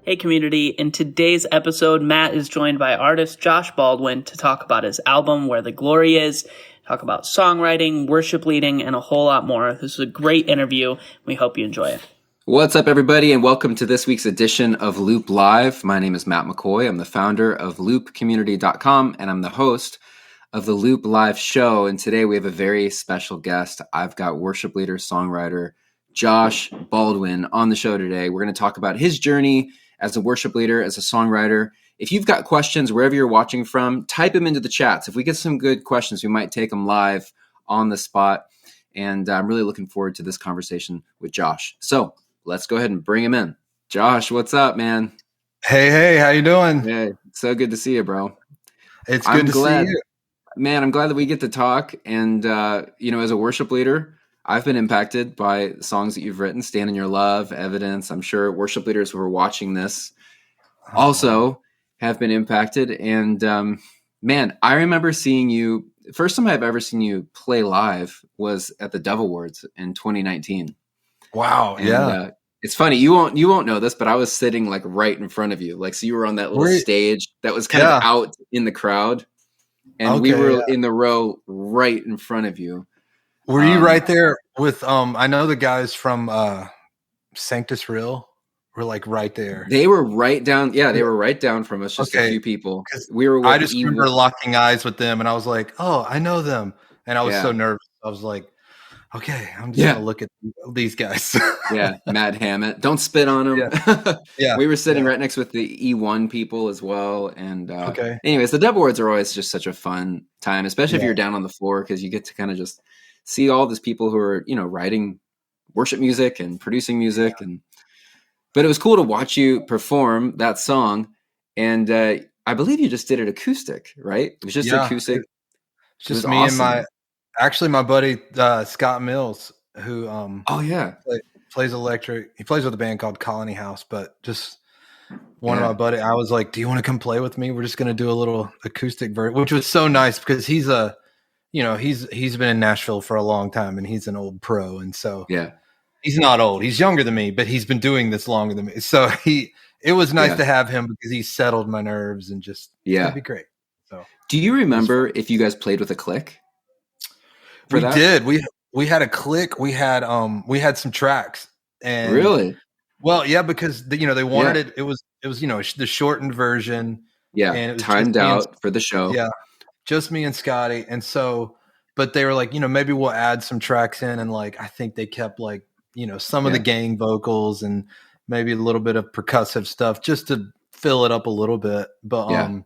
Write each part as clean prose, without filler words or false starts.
Hey community, in today's episode, Matt is joined by artist Josh Baldwin to talk about his album, Where the Glory Is, talk about songwriting, worship leading, and a whole lot more. This is a great interview. We hope you enjoy it. What's up, everybody, and welcome to this week's edition of Loop Live. My name is Matt McCoy. I'm the founder of loopcommunity.com, and I'm the host of the Loop Live show. And today we have a very special guest. I've got worship leader, songwriter, Josh Baldwin on the show today. We're going to talk about his journey as a worship leader, as a songwriter. If you've got questions wherever you're watching from, type them into the chats. If we get some good questions, we might take them live on the spot. And I'm really looking forward to this conversation with Josh. So let's go ahead and bring him in. Josh, what's up, man? Hey, how you doing? Hey, so good to see you, bro. It's good to see you. Man, I'm glad that we get to talk. And, as a worship leader, I've been impacted by songs that you've written, Stand in Your Love, Evidence. I'm sure worship leaders who are watching this also have been impacted. And, man, I remember seeing you, first time I've ever seen you play live was at the Dove Awards in 2019. Wow, and, yeah. It's funny, you won't know this, but I was sitting like right in front of you. Like, so you were on that little stage that was kind of out in the crowd. And we were in the row right in front of you. Were you right there with, I know the guys from Sanctus Real were like right there. They were right down. Yeah, they were right down from us, just a few people. We were. I just remember locking eyes with them and I was like, oh, I know them. And I was so nervous. I was like, okay, I'm just going to look at these guys. Yeah, Mad Hammett. Don't spit on them. Yeah. We were sitting right next with the E1 people as well. And anyways, the Dove Awards are always just such a fun time, especially if you're down on the floor, because you get to kind of just see all these people who are, writing worship music and producing music. But it was cool to watch you perform that song. And I believe you just did it acoustic, right? It was just acoustic. It's just me awesome. And my buddy, Scott Mills, who plays electric. He plays with a band called Colony House, but just one of my buddy. I was like, do you want to come play with me? We're just going to do a little acoustic version, which was so nice because he's he's been in Nashville for a long time and he's an old pro. And so he's not old. He's younger than me, but he's been doing this longer than me. So it was nice to have him because he settled my nerves and just, it'd be great. So do you remember if you guys played with a click? We did. We had a click. We had some tracks. And really? Well, yeah, because they wanted it. It was the shortened version. Yeah, and it was timed out for the show. Yeah, just me and Scotty. And so, but they were like, maybe we'll add some tracks in, and like I think they kept like some of the gang vocals and maybe a little bit of percussive stuff just to fill it up a little bit. But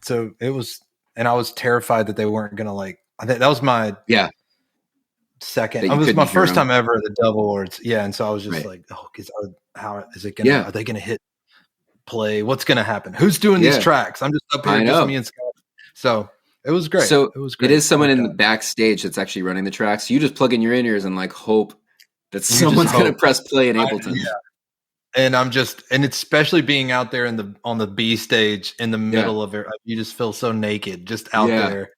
so it was, and I was terrified that they weren't gonna like. I think that was my second. It was my first time ever at the Dove Awards. Yeah, and so I was just like, "Oh, how is it gonna? Are they gonna hit play? What's gonna happen? Who's doing these tracks? I'm just up here, just me and Scott." So it was great. So it was great. It is someone in the backstage that's actually running the tracks. You just plug in your in-ears and like hope that someone's gonna press play in Ableton. And I'm just, and especially being out there on the B stage in the middle of it, you just feel so naked, just out there.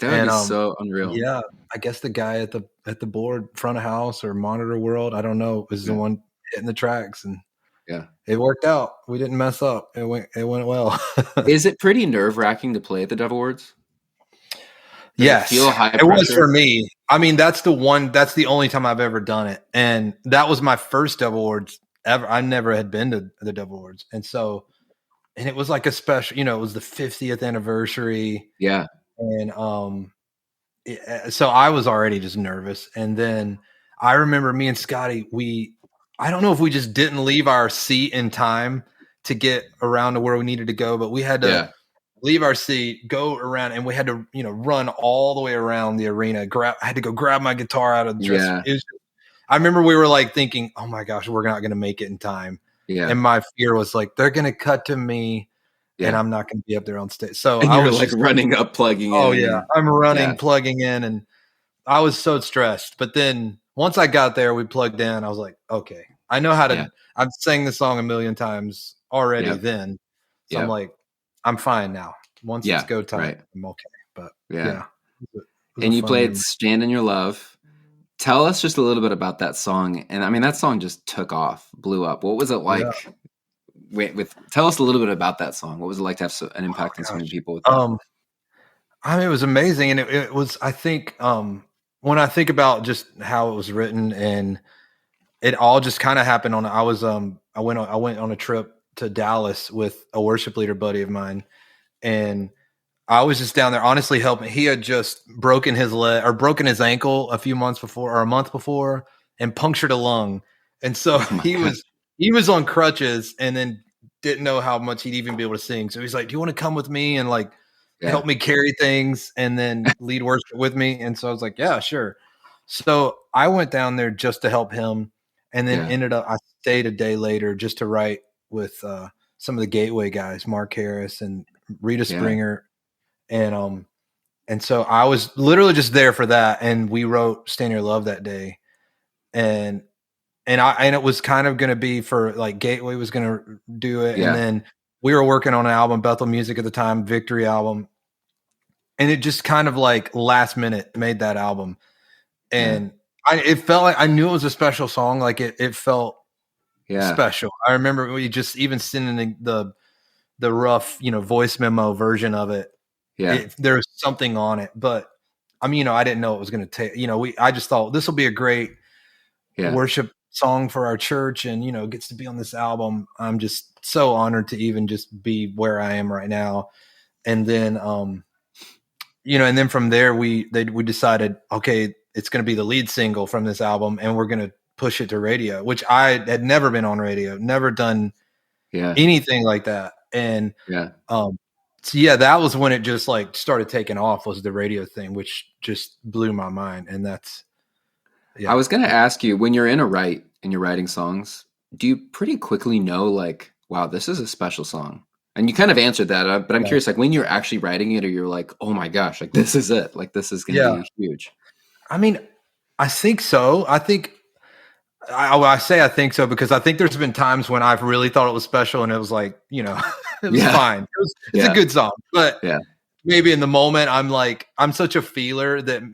That is so unreal. Yeah, I guess the guy at the board, front of house or monitor world, I don't know, was the one hitting the tracks, and it worked out. We didn't mess up. It went well. Is it pretty nerve-wracking to play at the Dove Awards? Yes, it was for me. I mean, that's the only time I've ever done it, and that was my first Dove Awards ever. I never had been to the Dove Awards, and it was like a special. It was the 50th anniversary. Yeah. And so I was already just nervous. And then I remember me and Scotty, I don't know if we just didn't leave our seat in time to get around to where we needed to go, but we had to leave our seat, go around, and we had to, run all the way around the arena. I had to go grab my guitar out of the dressing room. I remember we were like thinking, oh my gosh, we're not going to make it in time. Yeah. And my fear was like, they're going to cut to me. Yeah. And I'm not going to be up there on stage. So I was like running up, plugging in. Oh yeah, I'm running, plugging in, and I was so stressed. But then once I got there, we plugged in. I was like, okay, I know how to. Yeah. I've sang the song a million times already. Then, so I'm like, I'm fine now. Once it's go time, I'm okay. But it was and you played "Stand in Your Love." Tell us just a little bit about that song. And I mean, that song just took off, blew up. What was it like tell us a little bit about that song. What was it like to have an impact on so many people with that? I mean, it was amazing. And it was, I think, when I think about just how it was written, and it all just kind of happened I went on a trip to Dallas with a worship leader buddy of mine. And I was just down there honestly helping. He had just broken his ankle a few months before, or a month before, and punctured a lung. And so he was on crutches, and then didn't know how much he'd even be able to sing. So he's like, "Do you want to come with me and like help me carry things and then lead worship with me?" And so I was like, "Yeah, sure." So I went down there just to help him, and then I stayed a day later just to write with some of the Gateway guys, Mark Harris and Rita Springer. And so I was literally just there for that. And we wrote Stand Your Love that day. And it was kind of going to be for like Gateway was going to do it. Yeah. And then we were working on an album, Bethel Music at the time, Victory album. And it just kind of like last minute made that album. And it felt like I knew it was a special song. Like it felt special. I remember we just even sending the rough, voice memo version of it. Yeah. There was something on it, but I mean, I didn't know it was going to take, I just thought this will be a great worship song for our church, and, gets to be on this album. I'm just so honored to even just be where I am right now. And then, and then from there, we decided, okay, it's going to be the lead single from this album, and we're going to push it to radio, which I had never been on radio, never done anything like that. And, so that was when it just like started taking off, was the radio thing, which just blew my mind. And that's, I was going to ask you, when you're in a write and you're writing songs, do you pretty quickly know like, wow, this is a special song? And you kind of answered that, but I'm curious, like when you're actually writing it, or you're like, oh my gosh, like this is it. Like this is going to be huge. I mean, I think so. I think I say I think so because I think there's been times when I've really thought it was special, and it was like, it was fine. It's a good song, but maybe in the moment I'm such a feeler that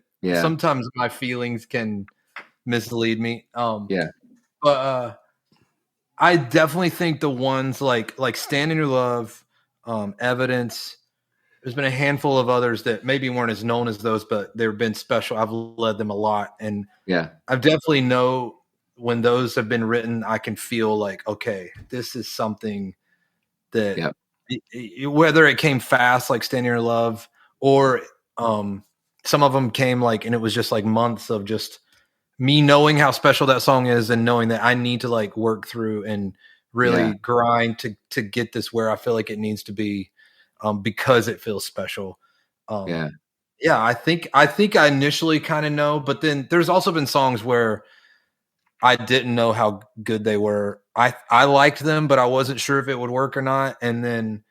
sometimes my feelings can mislead me. But I definitely think the ones like Stand in Your Love, Evidence. There's been a handful of others that maybe weren't as known as those, but they've been special. I've led them a lot, and I've definitely know. When those have been written, I can feel like, okay, this is something that whether it came fast, like Stand in Your Love, or some of them came like, and it was just like months of just me knowing how special that song is, and knowing that I need to like work through and really grind to get this where I feel like it needs to be, because it feels special. I think I initially kind of know, but then there's also been songs where I didn't know how good they were. I liked them, but I wasn't sure if it would work or not. And then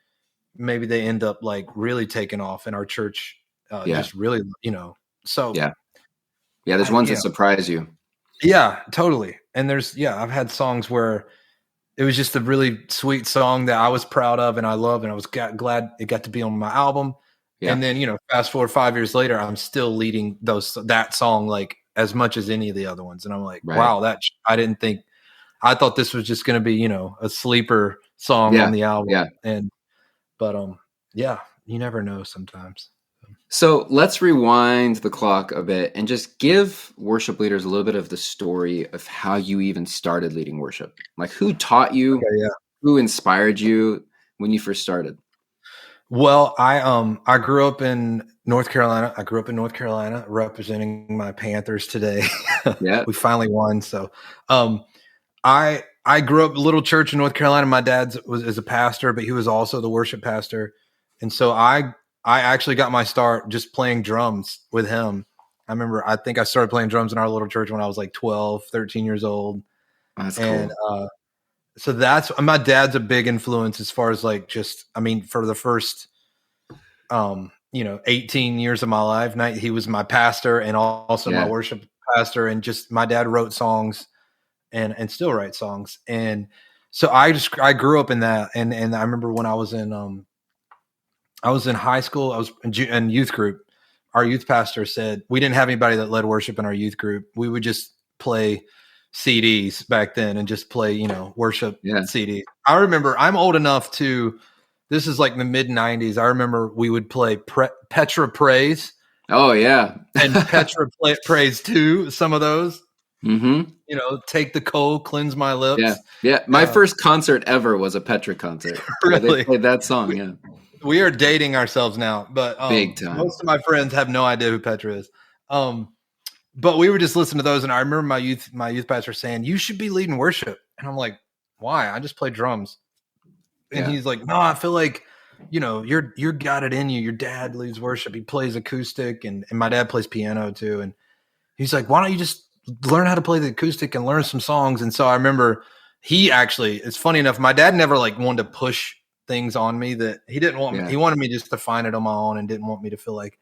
maybe they end up like really taking off in our church. Just really, so there's ones that surprise you. Yeah, totally. And I've had songs where it was just a really sweet song that I was proud of and I love, and I was glad it got to be on my album. Yeah. And then, fast forward 5 years later, I'm still leading that song like as much as any of the other ones. And I'm like, wow, I thought this was just going to be, a sleeper song on the album. Yeah. But you never know sometimes. So let's rewind the clock a bit and just give worship leaders a little bit of the story of how you even started leading worship. Like who taught you, who inspired you when you first started? Well, I grew up in North Carolina. Representing my Panthers today. We finally won. So, I grew up in a little church in North Carolina. My dad is a pastor, but he was also the worship pastor. And so I actually got my start just playing drums with him. I think I started playing drums in our little church when I was like 12, 13 years old. That's cool. So my dad's a big influence as far as like for the first 18 years of my life, he was my pastor and also my worship pastor, and just my dad wrote songs and still writes songs. And so I grew up in that, and I remember when I was in high school, I was in youth group. Our youth pastor said we didn't have anybody that led worship in our youth group. We would just play CDs back then and just play, worship Yeah. CDs. I remember I'm old enough to, this is like the mid 90s. I remember we would play Petra Praise. Oh yeah. And Petra Praise 2, some of those. Mm-hmm. Take the cold, cleanse my lips. Yeah. My first concert ever was a Petra concert. Really? They played that song, yeah. We are dating ourselves now, but Big time. Most of my friends have no idea who Petra is. But we were just listening to those, and I remember my youth pastor saying, "You should be leading worship." And I'm like, "Why? I just play drums." And he's like, "No, I feel like, you're got it in you. Your dad leads worship. He plays acoustic, and my dad plays piano too." And he's like, "Why don't you just learn how to play the acoustic and learn some songs?" And so I remember it's funny enough, my dad never like wanted to push things on me that he didn't want me. He wanted me just to find it on my own and didn't want me to feel like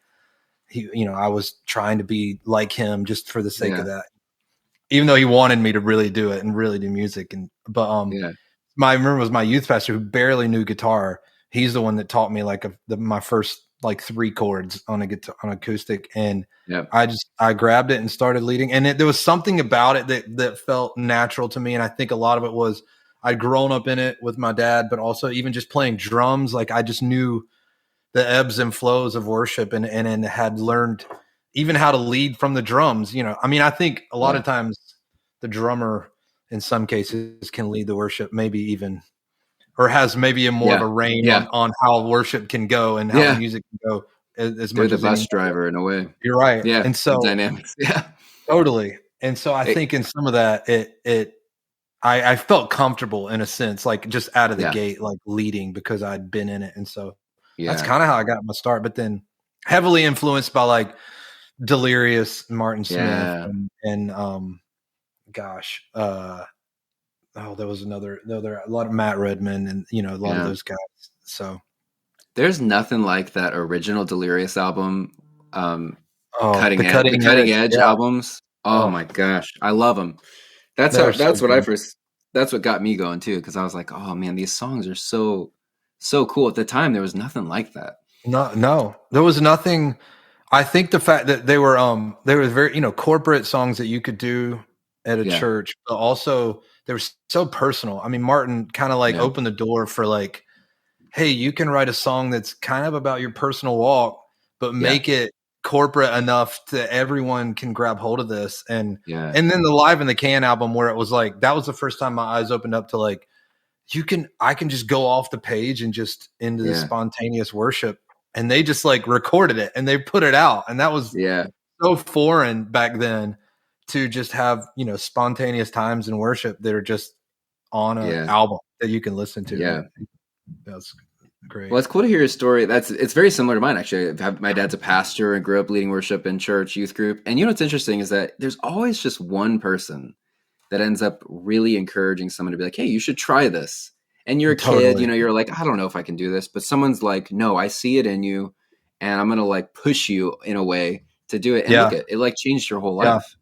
I was trying to be like him just for the sake of that, even though he wanted me to really do it and really do music. But I remember it was my youth pastor who barely knew guitar. He's the one that taught me like my first like 3 chords on a guitar, on acoustic. And I grabbed it and started leading. And there was something about it that felt natural to me. And I think a lot of it was I'd grown up in it with my dad, but also even just playing drums. Like I just knew the ebbs and flows of worship and had learned even how to lead from the drums. I think a lot of times the drummer in some cases can lead the worship, maybe even, or has maybe a more of a reign on how worship can go and how the music can go as much as the bus driver in a way. You're right. Yeah. And so dynamics. Yeah. Totally. And so I think in some of that, I felt comfortable in a sense, like just out of the gate, like leading because I'd been in it. And so that's kind of how I got my start, but then heavily influenced by like Delirious, Martin Smith, and there was a lot of Matt Redman and a lot of those guys. So there's nothing like that original Delirious album, the cutting edge albums. Oh my gosh, I love them. That's what got me going too, because I was like, oh man, these songs are so cool. At the time, there was nothing like that. No, there was nothing. I think the fact that they were very, corporate songs that you could do at a church, but also they were so personal. I mean, Martin kind of like opened the door for like, hey, you can write a song that's kind of about your personal walk, but make it corporate enough that everyone can grab hold of this. And then the Live in the Can album, where it was like, that was the first time my eyes opened up to like, I can just go off the page and just into this spontaneous worship. And they just like recorded it and they put it out. And that was so foreign back then to just have, spontaneous times in worship that are just on an album that you can listen to. Yeah. That's great. Well, it's cool to hear your story. It's very similar to mine, actually. My dad's a pastor and grew up leading worship in church, youth group. And what's interesting is that there's always just one person that ends up really encouraging someone to be like, hey, you should try this. And you're a kid, you're like, I don't know if I can do this. But someone's like, no, I see it in you. And I'm going to like push you in a way to do it. And look, it like changed your whole life.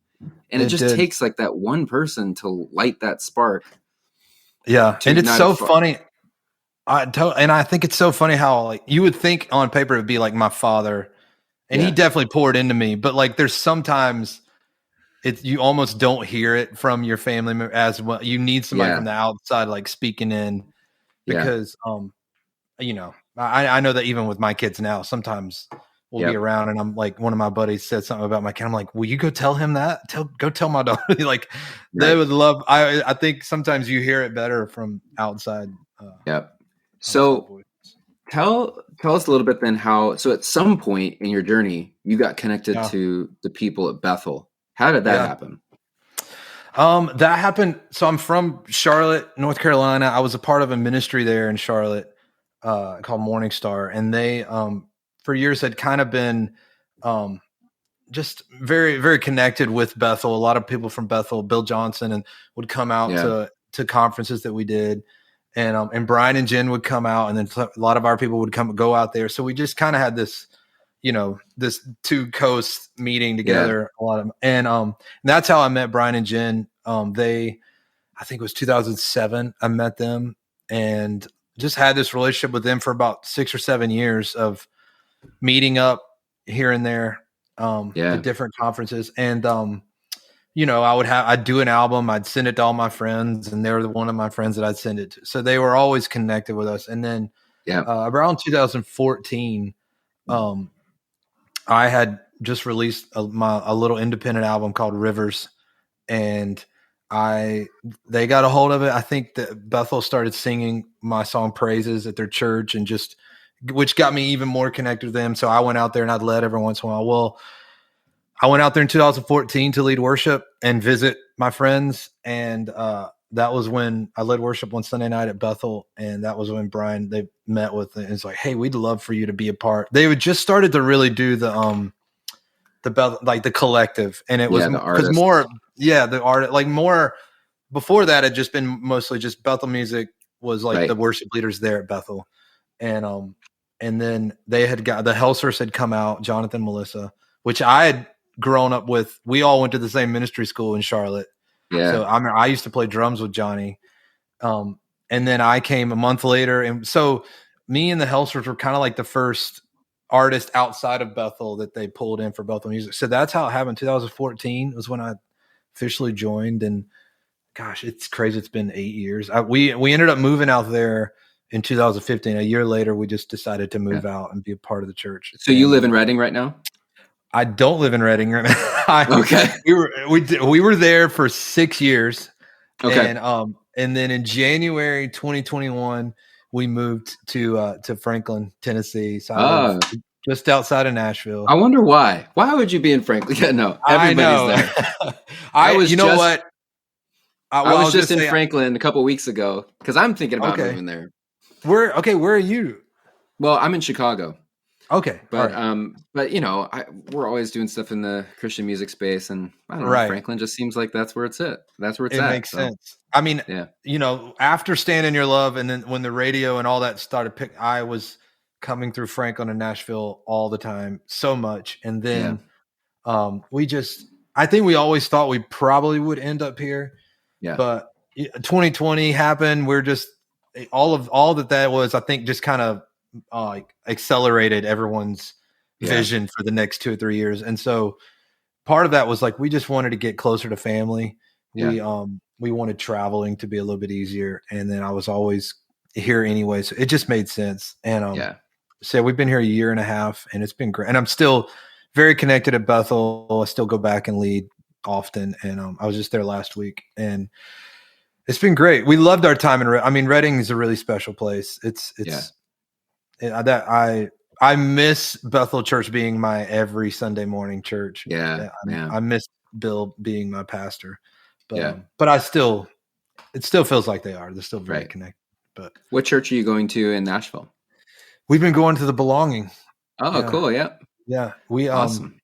And it just takes like that one person to light that spark. Yeah. And it's so funny. And I think it's so funny how like you would think on paper it would be like my father. And he definitely poured into me. But like there's sometimes you almost don't hear it from your family member as well. You need somebody from the outside, like speaking in, because, I know that even with my kids now, sometimes we'll be around and I'm like, one of my buddies said something about my kid. I'm like, will you go tell him that? Go tell my daughter. Like they would love, I think sometimes you hear it better from outside. So tell us a little bit then so at some point in your journey, you got connected to the people at Bethel. How did that happen? That happened. So I'm from Charlotte, North Carolina. I was a part of a ministry there in Charlotte called Morning Star. And they, for years had kind of been just very, very connected with Bethel. A lot of people from Bethel, Bill Johnson, and would come out to conferences that we did. And Brian and Jen would come out, and then a lot of our people would go out there. So we just kind of had this, this two coasts meeting together a lot of, and that's how I met Brian and Jen. I think it was 2007. I met them and just had this relationship with them for about 6 or 7 years of meeting up here and there at different conferences. And I'd do an album, I'd send it to all my friends, and they were one of my friends that I'd send it to. So they were always connected with us. And then around 2014, I had just released a little independent album called Rivers, and they got a hold of it. I think that Bethel started singing my song praises at their church, and which got me even more connected with them. So I went out there and I'd led every once in a while. Well, I went out there in 2014 to lead worship and visit my friends. And that was when I led worship one Sunday night at Bethel. And that was when Brian, they met with it. And it's like, hey, we'd love for you to be a part. They would just started to really do the Bethel, like the collective. And it was because the art, like more before that had just been mostly just Bethel music was like the worship leaders there at Bethel. And then they had got the Helsers had come out, Jonathan, Melissa, which I had grown up with. We all went to the same ministry school in Charlotte. Yeah. So I used to play drums with Johnny. And then I came a month later. And so me and the Helsers were kind of like the first artist outside of Bethel that they pulled in for Bethel music. So that's how it happened. 2014 was when I officially joined. And gosh, it's crazy. It's been 8 years. We ended up moving out there in 2015. A year later, we just decided to move out and be a part of the church. So you live in Reading right now? I don't live in Reading right now. Okay. We were there for 6 years. Okay. And then in January 2021, we moved to Franklin, Tennessee. So just outside of Nashville. I wonder why. Why would you be in Franklin? Yeah, no, everybody's there. I was just in Franklin a couple weeks ago because I'm thinking about moving there. Where are you? Well, I'm in Chicago. Okay. But we're always doing stuff in the Christian music space, and I don't know, Franklin just seems like that's where it's at. That's where it's at. It makes sense. I mean, after Stand in Your Love, and then when the radio and all that started I was coming through Franklin and Nashville all the time, so much. And then I think we always thought we probably would end up here. Yeah. But 2020 happened. We're just all that was, I think, just kind of accelerated everyone's vision for the next 2 or 3 years. And so part of that was like, we just wanted to get closer to family. We wanted traveling to be a little bit easier. And then I was always here anyway. So it just made sense. And so we've been here a year and a half, and it's been great. And I'm still very connected at Bethel. I still go back and lead often. And I was just there last week, and it's been great. We loved our time in Reading is a really special place. I miss Bethel Church being my every Sunday morning church. I miss Bill being my pastor, but it still feels like they're still very connected. But what church are you going to in Nashville? We've been going to the Belonging. Oh, cool. Yeah. Awesome.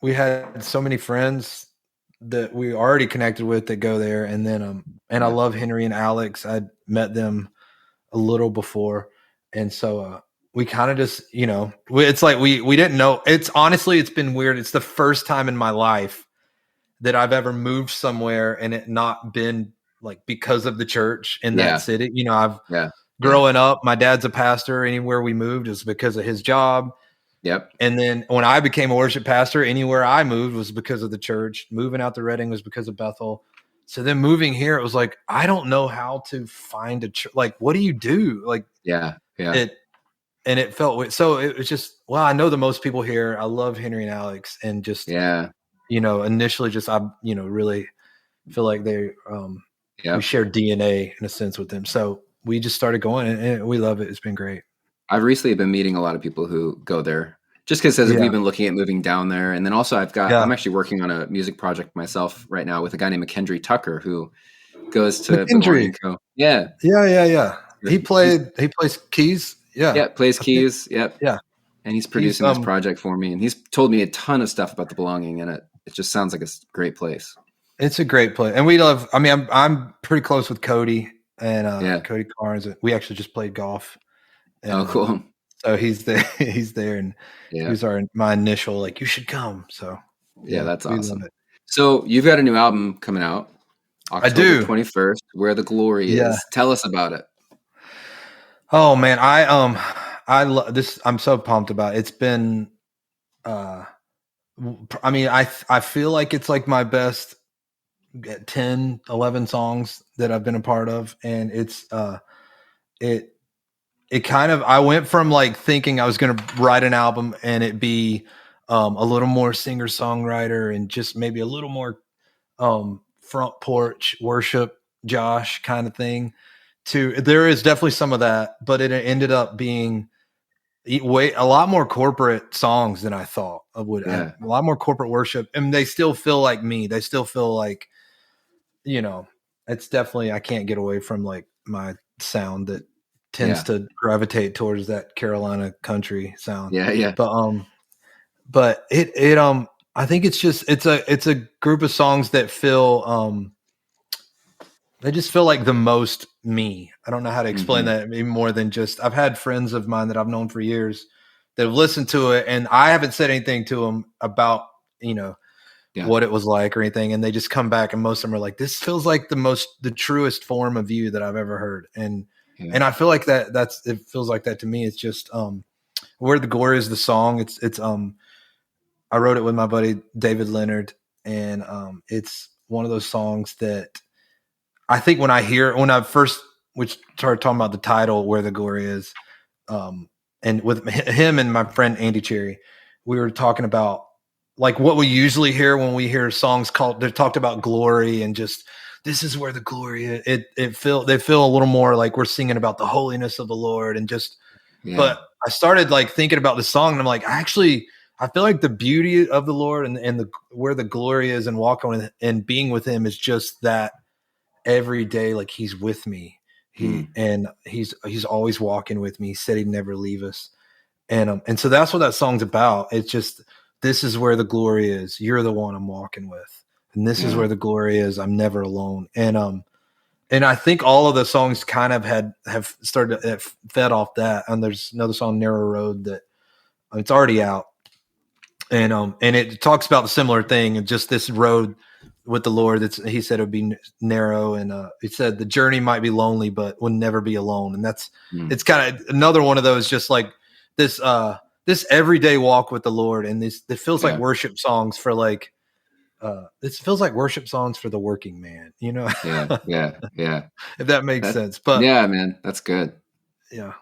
We had so many friends that we already connected with that go there. And then, I love Henry and Alex. I'd met them a little before. And so, we kind of just, it's like, we didn't know. It's been weird. It's the first time in my life that I've ever moved somewhere and it not been like because of the church in that city. Growing up, my dad's a pastor. Anywhere we moved is because of his job. Yep. And then when I became a worship pastor, anywhere I moved was because of the church. Moving out to Reading was because of Bethel. So then moving here, it was like, I don't know how to find a church. Like, what do you do? Like, it felt weird. So it was just, I know the most people here. I love Henry and Alex, and just, initially just, I, really feel like they, we share DNA in a sense with them. So we just started going, and we love it. It's been great. I've recently been meeting a lot of people who go there just because we've been looking at moving down there. And then also I'm actually working on a music project myself right now with a guy named McKendry Tucker, who goes to McKendry. Yeah. He plays keys. Yeah. Plays keys. Yep. Yeah. And he's producing this project for me, and he's told me a ton of stuff about the Belonging, and it just sounds like a great place. It's a great place. And we love, I'm pretty close with Cody and Cody Carnes. We actually just played golf. And, cool. So he's there, and he was my initial, like, you should come. So that's awesome. So you've got a new album coming out October 21st, Where the Glory Is. Tell us about it. Oh man, I love this. I'm so pumped about it. It's been, I feel like it's like my best 10, 11 songs that I've been a part of. And it kind of, I went from like thinking I was going to write an album and it be a little more singer songwriter and just maybe a little more front porch worship Josh kind of thing, to there is definitely some of that, but it ended up being a lot more corporate songs than I thought I would. Yeah. A lot more corporate worship, and they still feel like me. They still feel like, it's definitely, I can't get away from like my sound that tends to gravitate towards that Carolina country sound. Yeah. But I think it's just, it's a group of songs that feel, they just feel like the most me. I don't know how to explain that even more than just, I've had friends of mine that I've known for years that have listened to it, and I haven't said anything to them about, what it was like or anything. And they just come back, and most of them are like, this feels like the truest form of you that I've ever heard. And I feel like it feels like that to me. It's just, Where the Glory Is, the song. It's I wrote it with my buddy, David Leonard. And it's one of those songs that I think when I first started talking about the title, Where the Glory Is, and with him and my friend Andy Cherry, we were talking about like what we usually hear when we hear songs they're talked about glory and just, this is where the glory is. They feel a little more like we're singing about the holiness of the Lord and just, but I started like thinking about the song, and I'm like, I feel like the beauty of the Lord and where the glory is and walking with and being with him is just that every day, like he's with me. He's always walking with me. He said he'd never leave us. And so that's what that song's about. It's just, this is where the glory is. You're the one I'm walking with. And this is where the glory is. I'm never alone. And I think all of the songs kind of have started to fed off that. And there's another song, Narrow Road, that it's already out. And it talks about the similar thing of just this road with the Lord. He said it would be narrow, and he said the journey might be lonely, but will never be alone. And it's kind of another one of those, just like this everyday walk with the Lord. And it feels like worship songs for like, this feels like worship songs for the working man, Yeah. if that makes sense. But yeah, man, that's good. Yeah.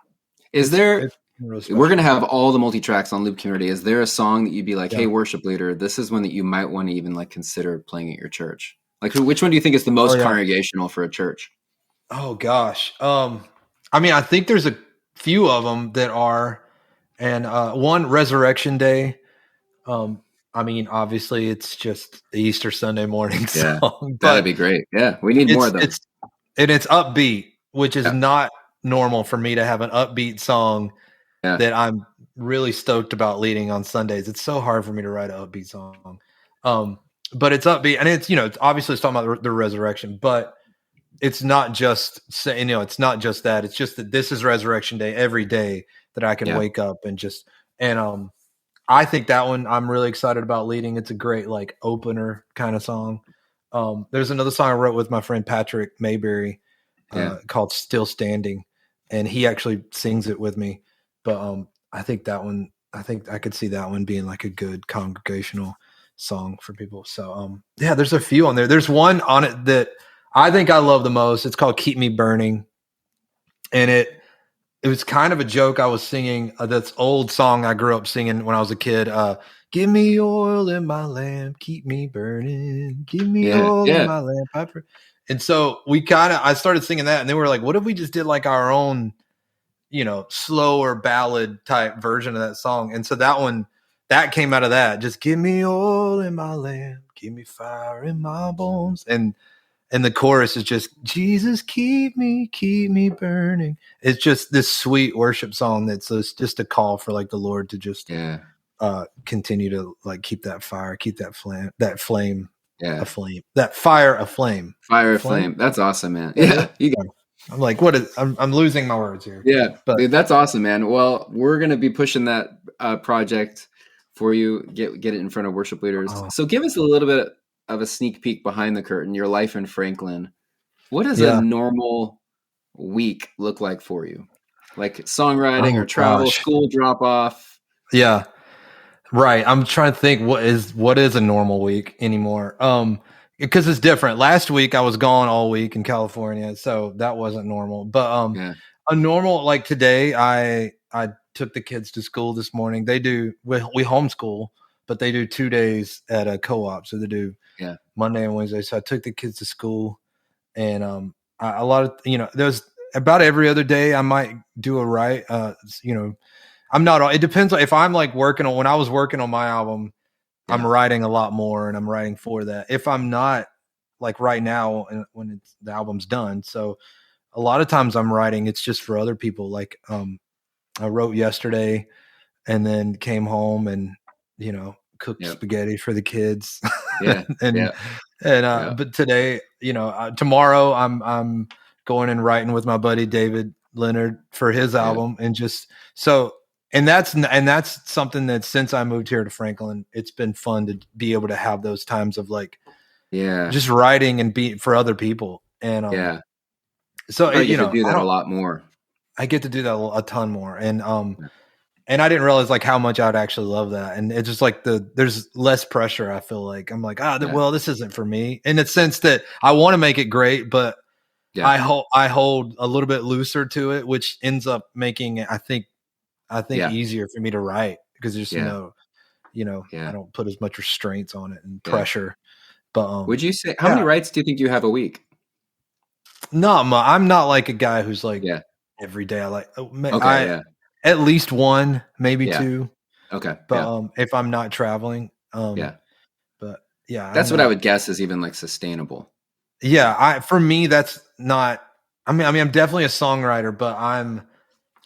We're going to have all the multi-tracks on Loop Community. Is there a song that you'd be like, hey, worship leader, this is one that you might want to even like consider playing at your church? Like, which one do you think is the most congregational for a church? Oh gosh. I mean, I think there's a few of them that are, and one, Resurrection Day. I mean, obviously it's just the Easter Sunday morning song. That'd be great. Yeah. We need more of them. It's upbeat, which is not normal for me to have an upbeat song that I'm really stoked about leading on Sundays. It's so hard for me to write an upbeat song. But it's upbeat, and it's, it's obviously it's talking about the resurrection, but it's not just saying, it's not just that. It's just that this is Resurrection Day every day that I can wake up and just, and I think that one I'm really excited about leading. It's a great like opener kind of song. There's another song I wrote with my friend Patrick Mayberry called Still Standing, and he actually sings it with me. But I think that one, I think I could see that one being like a good congregational song for people. So there's a few on there. There's one on it that I think I love the most. It's called Keep Me Burning. And it was kind of a joke. I was singing that's old song I grew up singing when I was a kid. Give me oil in my lamp, keep me burning. Give me oil in my lamp. And so I started singing that, and then we were like, what if we just did like our own, slower ballad type version of that song? And so that came out of that. Just give me oil in my lamp, give me fire in my bones. And the chorus is just, Jesus, keep me burning. It's just this sweet worship song that's just a call for like the Lord to just continue to like keep that fire, keep that flame, aflame, that fire aflame. Fire aflame. That's awesome, man. Yeah, you got it. I'm like, I'm losing my words here. Yeah, but dude, that's awesome, man. Well, we're gonna be pushing that project for you. Get it in front of worship leaders. So give us a little bit of a sneak peek behind the curtain. Your life in Franklin. What does a normal week look like for you? Like songwriting or travel, school drop off? Yeah, right. I'm trying to think what is a normal week anymore. because it's different. Last week I was gone all week in California, so that wasn't normal. But Yeah. a normal, like today, I took the kids to school this morning. They do we homeschool, but they do 2 days at a co-op, so they do Yeah. Monday and Wednesday. So I took the kids to school, and a lot of there's about every other day I might do a write. I'm not. It depends if I'm like working on when I was working on my album. I'm Yeah. writing a lot more, and I'm writing for that. If I'm not, like right now, when the album's done, so a lot of times I'm writing. It's just for other people. Like I wrote yesterday, and then came home and cooked Yep. spaghetti for the kids, Yeah. and Yeah. Yeah. but today, tomorrow I'm going and writing with my buddy David Leonard for his Yeah. album, and just so. And that's something that since I moved here to Franklin, it's been fun to be able to have those times of like Yeah. just writing and be for other people. And Yeah. so Probably get to do I that a don't lot more. I get to do that a ton more. And I didn't realize like how much I would actually love that. And it's just like there's less pressure. I feel like I'm like, Yeah. well, this isn't for me in the sense that I want to make it great, but Yeah. I hold a little bit looser to it, which ends up making it, I think Yeah. easier for me to write because there's Yeah. I don't put as much restraints on it and Yeah. pressure. But Would you say how many writes do you think you have a week? No, I'm not like a guy who's like Yeah. every day. I like Okay. at least one, maybe Yeah. two. Okay. But if I'm not traveling, Yeah. but yeah, That's what I would guess is even like sustainable. Yeah, for me that's not. I mean, I'm definitely a songwriter, but I'm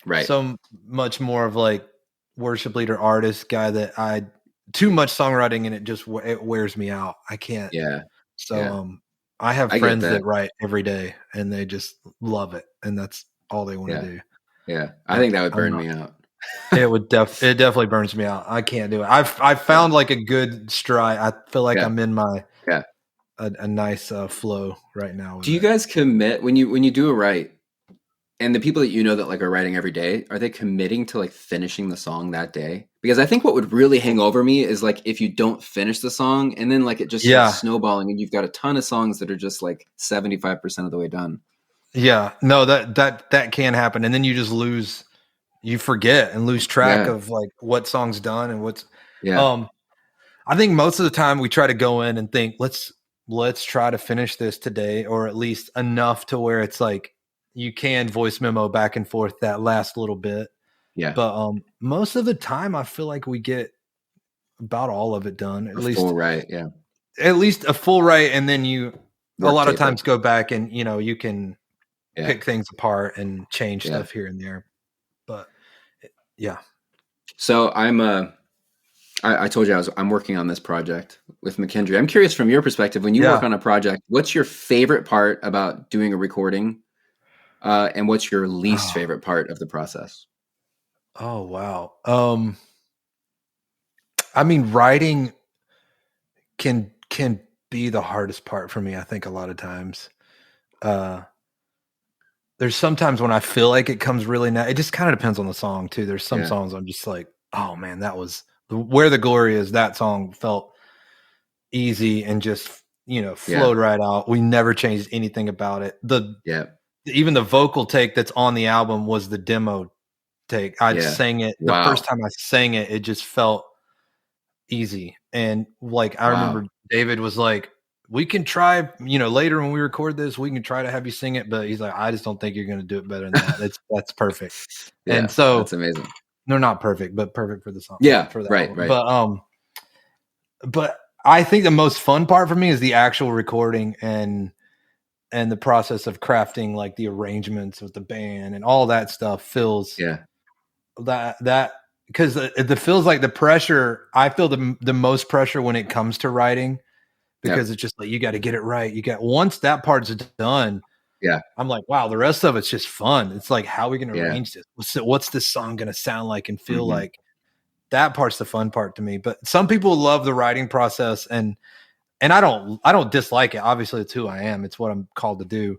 Right. so much more of like worship leader artist guy that I too much songwriting and it wears me out. I can't. Yeah. So Yeah. I have I get friends that. that write every day and they just love it and that's all they want to do. Yeah. I think that would burn me out. It definitely burns me out. I can't do it. I've found like a good stride. I feel like I'm in my a nice flow right now. Do you guys commit when you do a write? And the people that you know that like are writing every day, are they committing to like finishing the song that day? Because I think what would really hang over me is like if you don't finish the song and then like it just starts snowballing and you've got a ton of songs that are just like 75% of the way done. Yeah, no, that can happen. And then you just you forget and lose track of like what song's done and what's, I think most of the time we try to go in and think, let's try to finish this today, or at least enough to where it's like, you can voice memo back and forth that last little bit. Yeah. But most of the time I feel like we get about all of it done. At least full write, yeah. At least a full write, and then you a lot of times go back and you can pick things apart and change stuff here and there. But yeah. So I told you I'm working on this project with McKendry. I'm curious from your perspective, when you work on a project, what's your favorite part about doing a recording? And what's your least favorite part of the process? Oh, wow. I mean, writing can be the hardest part for me, I think, a lot of times. There's sometimes when I feel like it comes really it just kind of depends on the song too. There's some songs I'm just like, oh man, that was Where the Glory Is. That song felt easy and just flowed right out. We never changed anything about it. Even the vocal take that's on the album was the demo take. I sang it the first time I sang it. It just felt easy. And like, I remember David was like, we can try, later when we record this, we can try to have you sing it. But he's like, I just don't think you're going to do it better than that. That's perfect. And so that's amazing. No, not perfect, but perfect for the song. Yeah. For that right. album. But I think the most fun part for me is the actual recording and the process of crafting like the arrangements with the band and all that stuff feels that because it feels like the pressure. I feel the most pressure when it comes to writing because it's just like, you got to get it right. Once that part's done. Yeah. I'm like, wow, the rest of it's just fun. It's like, how are we going to arrange this? What's this song going to sound like and feel like? That part's the fun part to me. But some people love the writing process and I don't dislike it. Obviously it's who I am. It's what I'm called to do.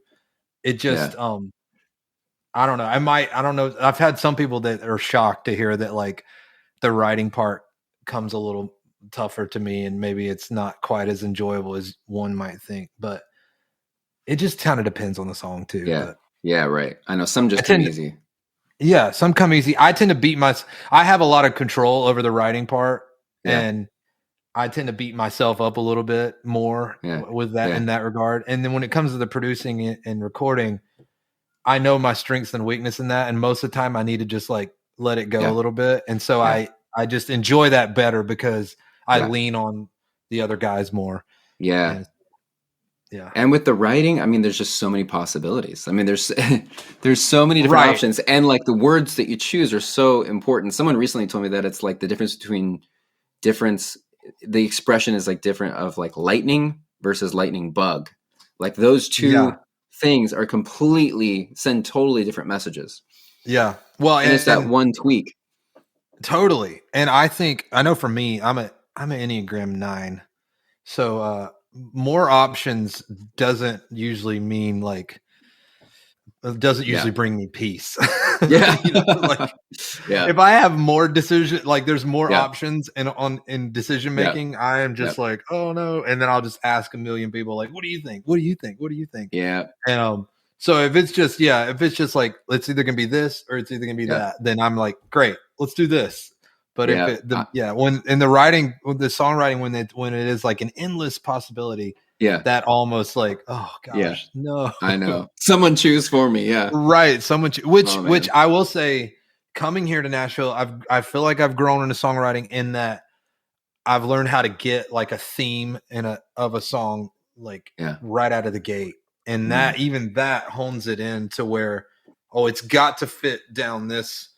It just, I don't know. I don't know. I've had some people that are shocked to hear that like the writing part comes a little tougher to me, and maybe it's not quite as enjoyable as one might think, but it just kind of depends on the song too. Yeah. But Yeah. Right. I know some just I come tend to- easy. yeah, some come easy. I tend to I have a lot of control over the writing part, Yeah. and I tend to beat myself up a little bit more Yeah. with that Yeah. in that regard. And then when it comes to the producing and recording, I know my strengths and weakness in that, and most of the time I need to just like let it go Yeah. a little bit. And so Yeah. I just enjoy that better because I Yeah. lean on the other guys more. Yeah. And, yeah. And with the writing, I mean, there's just so many possibilities. I mean, there's there's so many different Right. options, and like the words that you choose are so important. Someone recently told me that it's like the difference between the expression is like different of like lightning versus lightning bug. Like those two Yeah. things are send totally different messages. Yeah. Well, And it's that one tweak. totally. And I know for me, I'm an Enneagram 9. So more options doesn't usually mean like it doesn't usually bring me peace. Yeah. Like Yeah. if I have more decision, like there's more Yeah. options in decision making, I am just like, oh no. And then I'll just ask a million people like, what do you think? What do you think? What do you think? Yeah. And so if it's just like, it's either gonna be this or it's either gonna be that, then I'm like, great, let's do this. But when in the writing, with the songwriting, when it is like an endless possibility, that almost like, oh gosh, no, I know. Someone choose for me. Yeah. Right. Which I will say, coming here to Nashville, I feel like I've grown into songwriting in that I've learned how to get like a theme of a song, like right out of the gate. And that hones it in to where, it's got to fit down these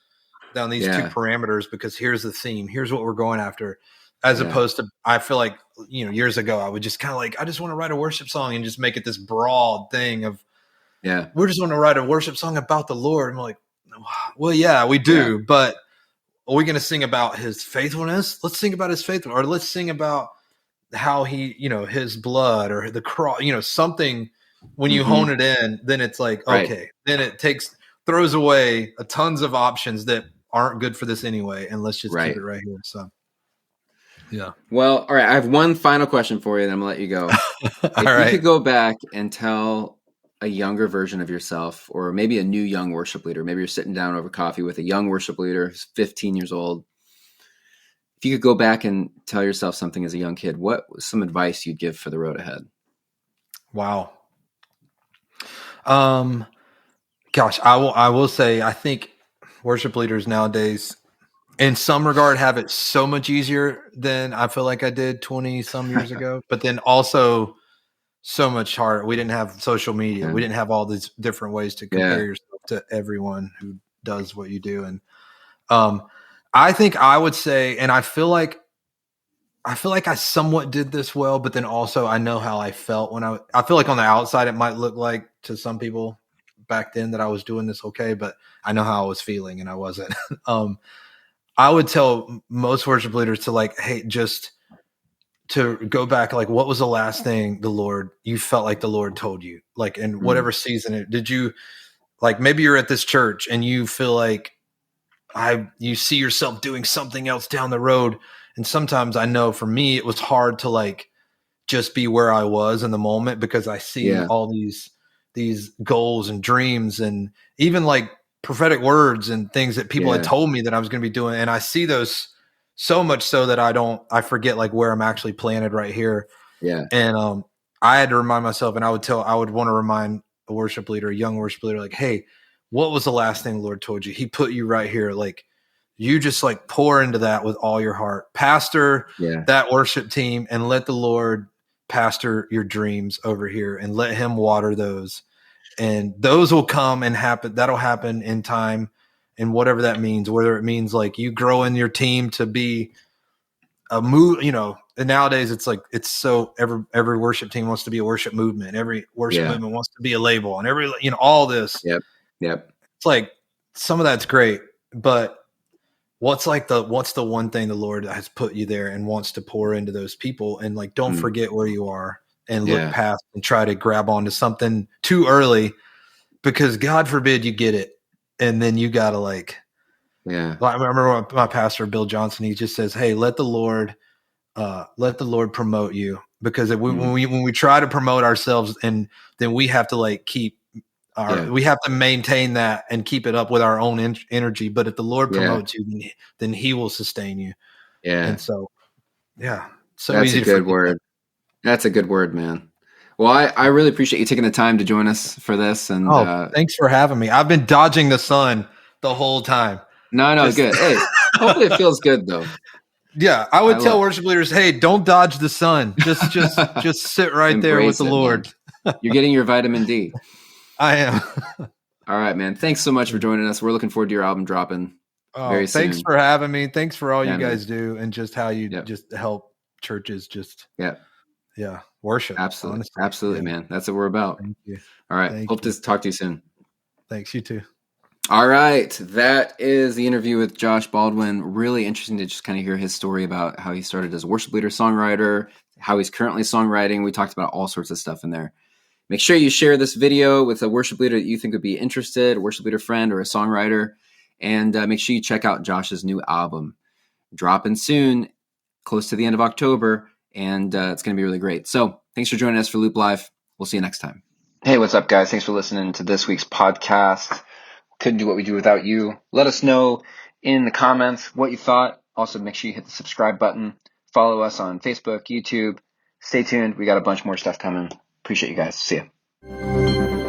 two parameters, because here's the theme. Here's what we're going after. As opposed to, I feel like, years ago, I would just kind of like, I just want to write a worship song and just make it this broad thing of, we're just going to write a worship song about the Lord. I'm like, well, yeah, we do, but are we going to sing about his faithfulness? Let's sing about his faithfulness, or let's sing about how he, his blood or the cross, something. When you hone it in, then it's like, okay, then it throws away tons of options that aren't good for this anyway. And let's just keep it right here. So, yeah. Well, all right. I have one final question for you, then I'm going to let you go. If you could go back and tell a younger version of yourself, or maybe a new young worship leader, maybe you're sitting down over coffee with a young worship leader who's 15 years old. If you could go back and tell yourself something as a young kid, what was some advice you'd give for the road ahead? Wow. Gosh, I will say, I think worship leaders nowadays, in some regard, have it so much easier than I feel like I did 20 some years ago, but then also so much harder. We didn't have social media. We didn't have all these different ways to compare yourself to everyone who does what you do. And I think I would say, and I feel like I somewhat did this well, but then also I know how I felt when I feel like on the outside, it might look like to some people back then that I was doing this okay, but I know how I was feeling and I wasn't. I would tell most worship leaders to like, hey, just to go back, like, what was the last thing you felt like the Lord told you, like in whatever season did you, like, maybe you're at this church and you feel like you see yourself doing something else down the road. And sometimes I know for me, it was hard to like just be where I was in the moment, because I see all these goals and dreams and even like prophetic words and things that people had told me that I was going to be doing. And I see those so much so that I forget like where I'm actually planted right here. Yeah. And I had to remind myself, and I would want to remind a worship leader, a young worship leader, like, hey, what was the last thing the Lord told you? He put you right here. Like, you just like pour into that with all your heart. Pastor that worship team, and let the Lord pastor your dreams over here, and let him water those. And those will come and happen. That'll happen in time, and whatever that means, whether it means like you grow in your team to be a move, and nowadays it's like, it's so every worship team wants to be a worship movement. Every worship movement wants to be a label, and all this. Yep. It's like, some of that's great, but what's the one thing the Lord has put you there and wants to pour into those people? And like, don't forget where you are and look past and try to grab onto something too early, because God forbid you get it. And then you got to like, I remember my pastor, Bill Johnson, he just says, hey, let the Lord let the Lord promote you, because when we try to promote ourselves, and then we have to like keep we have to maintain that and keep it up with our own energy. But if the Lord promotes you, then He will sustain you. Yeah. And so, so that's easy a to good forget word. That's a good word, man. Well, I really appreciate you taking the time to join us for this. And thanks for having me. I've been dodging the sun the whole time. No, good. Hey, hopefully it feels good though. Yeah, I would tell worship leaders, hey, don't dodge the sun. Just sit right there with the Lord. You're getting your vitamin D. I am. All right, man. Thanks so much for joining us. We're looking forward to your album dropping very soon. Thanks for having me. Thanks for all you guys do, and just how you just help churches worship. Absolutely. Honestly. Absolutely, man. That's what we're about. Thank you. All right. Hope to talk to you soon. Thanks. You too. All right. That is the interview with Josh Baldwin. Really interesting to just kind of hear his story about how he started as a worship leader, songwriter, how he's currently songwriting. We talked about all sorts of stuff in there. Make sure you share this video with a worship leader that you think would be interested, a worship leader friend or a songwriter. And make sure you check out Josh's new album. Dropping soon, close to the end of October. And it's going to be really great. So thanks for joining us for Loop Live. We'll see you next time. Hey, what's up, guys? Thanks for listening to this week's podcast. Couldn't do what we do without you. Let us know in the comments what you thought. Also, make sure you hit the subscribe button. Follow us on Facebook, YouTube. Stay tuned. We got a bunch more stuff coming. Appreciate you guys. See ya.